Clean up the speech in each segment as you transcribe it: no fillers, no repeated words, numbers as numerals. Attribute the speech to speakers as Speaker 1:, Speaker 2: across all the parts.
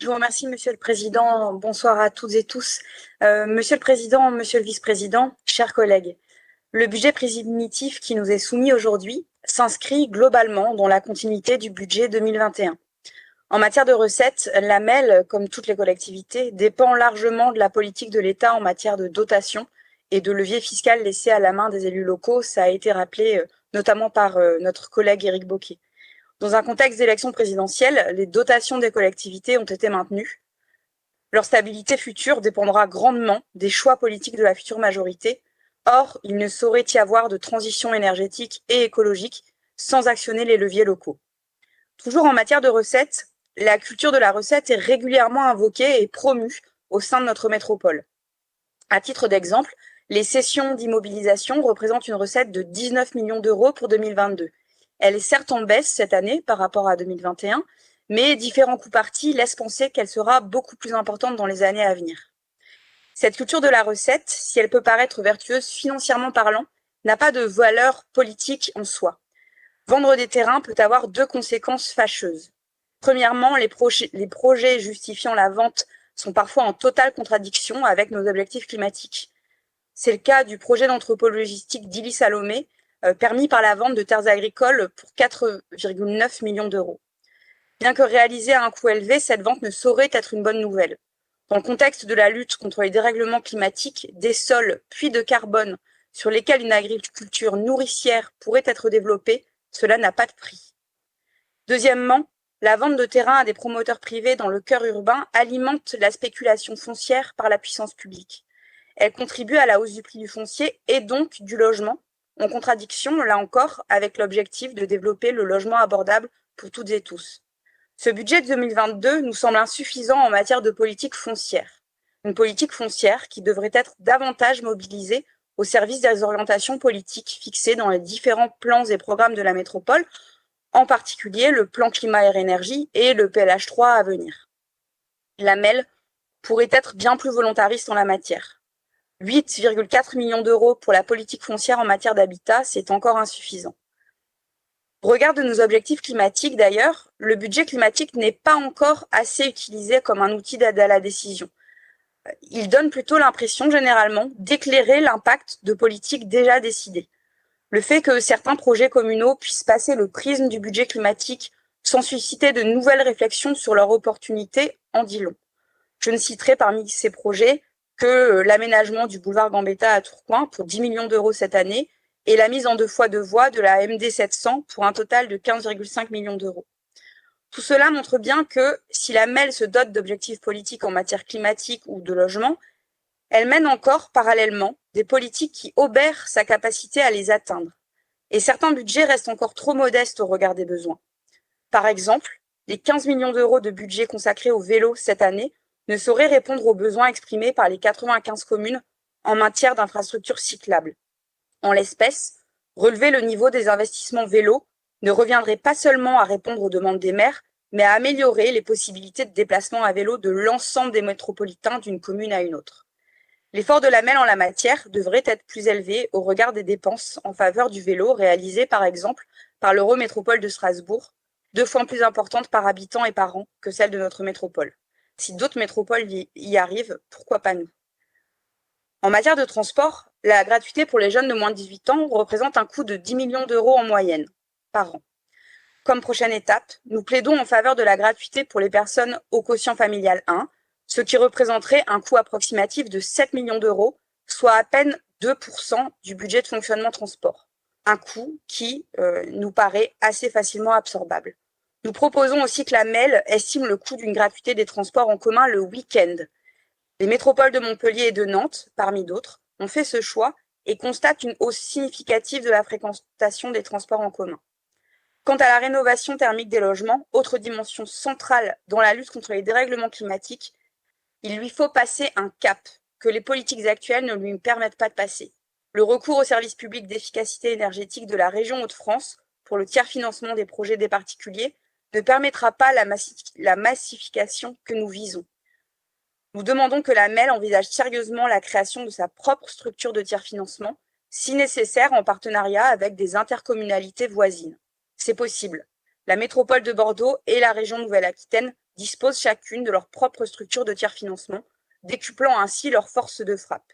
Speaker 1: Je vous remercie, Monsieur le Président. Bonsoir à toutes et tous. Monsieur le Président, Monsieur le Vice-président, chers collègues, le budget primitif qui nous est soumis aujourd'hui s'inscrit globalement dans la continuité du budget 2021. En matière de recettes, l'AMEL, comme toutes les collectivités, dépend largement de la politique de l'État en matière de dotation et de levier fiscal laissé à la main des élus locaux. Ça a été rappelé notamment par notre collègue Éric Bocquet. Dans un contexte d'élection présidentielle, les dotations des collectivités ont été maintenues. Leur stabilité future dépendra grandement des choix politiques de la future majorité. Or, il ne saurait y avoir de transition énergétique et écologique sans actionner les leviers locaux. Toujours en matière de recettes, la culture de la recette est régulièrement invoquée et promue au sein de notre métropole. À titre d'exemple, les cessions d'immobilisation représentent une recette de 19 millions d'euros pour 2022. Elle est certes en baisse cette année par rapport à 2021, mais différents coups partis laissent penser qu'elle sera beaucoup plus importante dans les années à venir. Cette culture de la recette, si elle peut paraître vertueuse financièrement parlant, n'a pas de valeur politique en soi. Vendre des terrains peut avoir deux conséquences fâcheuses. Premièrement, les projets justifiant la vente sont parfois en totale contradiction avec nos objectifs climatiques. C'est le cas du projet d'entrepôt logistique d'Illy-Salomé, permis par la vente de terres agricoles pour 4,9 millions d'euros. Bien que réalisée à un coût élevé, cette vente ne saurait être une bonne nouvelle. Dans le contexte de la lutte contre les dérèglements climatiques, des sols, puits de carbone, sur lesquels une agriculture nourricière pourrait être développée, cela n'a pas de prix. Deuxièmement, la vente de terrains à des promoteurs privés dans le cœur urbain alimente la spéculation foncière par la puissance publique. Elle contribue à la hausse du prix du foncier et donc du logement, en contradiction, là encore, avec l'objectif de développer le logement abordable pour toutes et tous. Ce budget de 2022 nous semble insuffisant en matière de politique foncière. Une politique foncière qui devrait être davantage mobilisée au service des orientations politiques fixées dans les différents plans et programmes de la métropole, en particulier le plan climat-air-énergie et le PLH3 à venir. L'AMEL pourrait être bien plus volontariste en la matière. 8,4 millions d'euros pour la politique foncière en matière d'habitat, c'est encore insuffisant. Au regard de nos objectifs climatiques d'ailleurs, le budget climatique n'est pas encore assez utilisé comme un outil d'aide à la décision. Il donne plutôt l'impression généralement d'éclairer l'impact de politiques déjà décidées. Le fait que certains projets communaux puissent passer le prisme du budget climatique sans susciter de nouvelles réflexions sur leur opportunité en dit long. Je ne citerai parmi ces projets que l'aménagement du boulevard Gambetta à Tourcoing pour 10 millions d'euros cette année et la mise en 2x2 voies de la MD 700 pour un total de 15,5 millions d'euros. Tout cela montre bien que si la MEL se dote d'objectifs politiques en matière climatique ou de logement, elle mène encore parallèlement des politiques qui obèrent sa capacité à les atteindre. Et certains budgets restent encore trop modestes au regard des besoins. Par exemple, les 15 millions d'euros de budget consacrés au vélo cette année ne saurait répondre aux besoins exprimés par les 95 communes en matière d'infrastructures cyclables. En l'espèce, relever le niveau des investissements vélo ne reviendrait pas seulement à répondre aux demandes des maires, mais à améliorer les possibilités de déplacement à vélo de l'ensemble des métropolitains d'une commune à une autre. L'effort de la MEL en la matière devrait être plus élevé au regard des dépenses en faveur du vélo réalisées par exemple par l'Eurométropole de Strasbourg, 2 fois plus importante par habitant et par an que celle de notre métropole. Si d'autres métropoles y arrivent, pourquoi pas nous? En matière de transport, la gratuité pour les jeunes de moins de 18 ans représente un coût de 10 millions d'euros en moyenne par an. Comme prochaine étape, nous plaidons en faveur de la gratuité pour les personnes au quotient familial 1, ce qui représenterait un coût approximatif de 7 millions d'euros, soit à peine 2% du budget de fonctionnement transport. Un coût qui nous paraît assez facilement absorbable. Nous proposons aussi que la MEL estime le coût d'une gratuité des transports en commun le week-end. Les métropoles de Montpellier et de Nantes, parmi d'autres, ont fait ce choix et constatent une hausse significative de la fréquentation des transports en commun. Quant à la rénovation thermique des logements, autre dimension centrale dans la lutte contre les dérèglements climatiques, il lui faut passer un cap que les politiques actuelles ne lui permettent pas de passer. Le recours au service public d'efficacité énergétique de la région Hauts-de-France pour le tiers-financement des projets des particuliers ne permettra pas la massification que nous visons. Nous demandons que la MEL envisage sérieusement la création de sa propre structure de tiers-financement, si nécessaire en partenariat avec des intercommunalités voisines. C'est possible. La métropole de Bordeaux et la région Nouvelle-Aquitaine disposent chacune de leur propre structure de tiers-financement, décuplant ainsi leur force de frappe.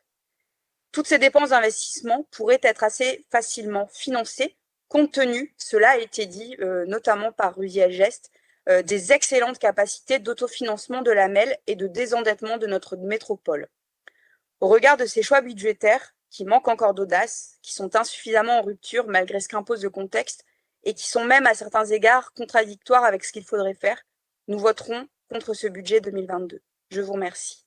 Speaker 1: Toutes ces dépenses d'investissement pourraient être assez facilement financées, compte tenu, cela a été dit notamment par Rudy Elgest, des excellentes capacités d'autofinancement de la MEL et de désendettement de notre métropole. Au regard de ces choix budgétaires, qui manquent encore d'audace, qui sont insuffisamment en rupture malgré ce qu'impose le contexte, et qui sont même à certains égards contradictoires avec ce qu'il faudrait faire, nous voterons contre ce budget 2022. Je vous remercie.